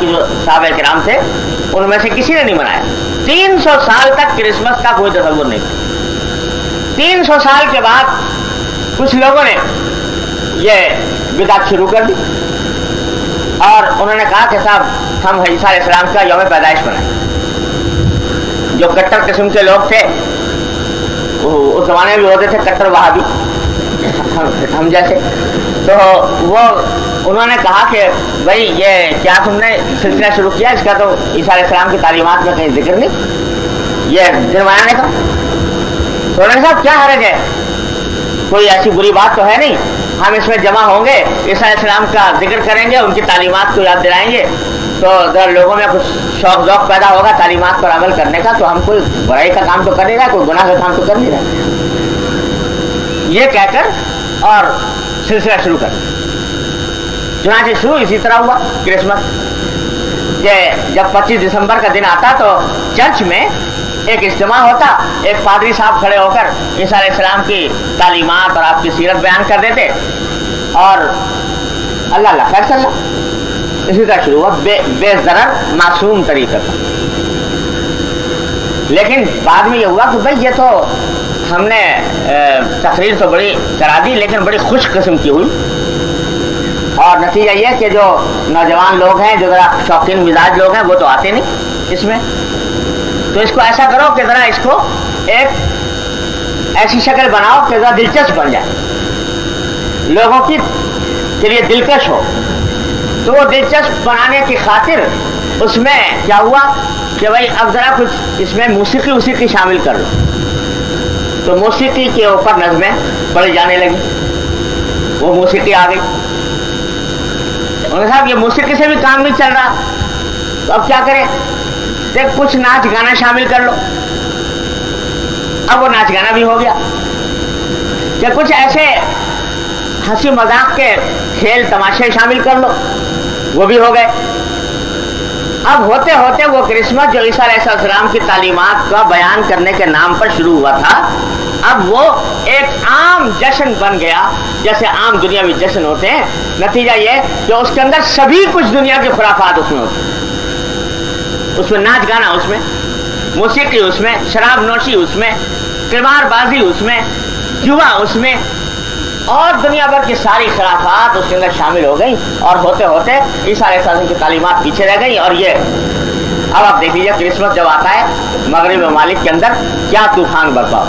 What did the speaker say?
की जो साहब किराम थे उनमें से किसी ने नहीं मनाया। 300 साल तक क्रिसमस का कोई तसव्वुर नहीं था। 300 साल के बाद कुछ लोगों ने ये बिदअत शुरू कर दी और उन्होंने कहा कि साहब हम ईसा अलैहिस्सलाम का यौम पैदाइश बनाएं। जो कट्टर किस्म के लोग थे उस जमाने में होते थे कट्टर वहाबी हम जैसे, तो वो उन्होंने कहा कि भाई ये क्या तुमने सिलसिला शुरू किया, इसका तो ईसा अलैहिस्सलाम की तालीमात में कहीं जिक्र नहीं, ये दिन मनाने का। तो उन्होंने कहा क्या हर्ज है, कोई ऐसी बुरी बात तो है नहीं, हम इसमें जमा होंगे, ईसा अलैहिस्सलाम का जिक्र करेंगे, उनकी तालीमात को याद दिलाएंगे, तो अगर लोगों में कुछ शौक ज़ौक़ पैदा होगा तालीमात पर अमल करने का, तो हम कोई बुराई का काम तो कर नहीं रहा, कोई गुनाह का काम तो कर नहीं रहा। ये कहकर और सिलसिला शुरू कर चुनाचे शुरू इसी तरह हुआ क्रिसमस के। जब 25 दिसंबर का दिन आता तो चर्च में एक इज्तिमा होता, एक पादरी साहब खड़े होकर ईसा अलैहिस्सलाम की तालीमात और आपकी सीरत बयान कर देते और अल्लाह अल्लाह खैर सल्ला, इसी तरह शुरू हुआ बेज़रर मासूम तरीके का। लेकिन बाद में ये हुआ कि भाई ये तो हमने तकरीर तो बड़ी करा दी लेकिन बड़ी खुश किस्म की हुई, और नतीजा ये कि जो नौजवान लोग हैं, जो ज़रा शौकीन मिजाज लोग हैं, वो तो आते नहीं इसमें। तो इसको ऐसा करो कि ज़रा इसको एक ऐसी शक्ल बनाओ कि ज़रा दिलचस्प बन जाए, लोगों की के लिए दिलकश हो। तो वो दिलचस्प बनाने की खातिर उसमें क्या हुआ कि भाई अब ज़रा कुछ इसमें मौसीकी शामिल कर लो। तो मौसीकी के ऊपर नज़में पढ़ी जाने लगी, वो मौसीकी आ गई। उन्होंने कहा ये मौसीकी से भी काम नहीं चल रहा, तो अब क्या करें, देख कुछ नाच गाना शामिल कर लो। अब वो नाच गाना भी हो गया कि कुछ ऐसे हंसी मजाक के खेल तमाशे शामिल कर लो, वो भी हो गए। अब होते होते वो क्रिसमस जो ईसा अलैहिस्सलाम की तालीमात का बयान करने के नाम पर शुरू हुआ था, अब वो एक आम जश्न बन गया, जैसे आम दुनिया में जश्न होते हैं। नतीजा ये कि उसके अंदर सभी कुछ दुनिया के खुराफात उसमें होते, उसमें नाच गाना, उसमें मौसीकी, उसमें शराब नोशी, उसमें किमारबाजी, उसमें जुआ, उसमें और दुनिया भर की सारी खराफात उसके अंदर शामिल हो गई। और होते होते ईसा अलैहिस्सलाम की तालीमात पीछे रह गई। और ये अब आप देख लीजिए क्रिसमस जब आता है मगरिब ममालिक के अंदर क्या तूफान बरपा।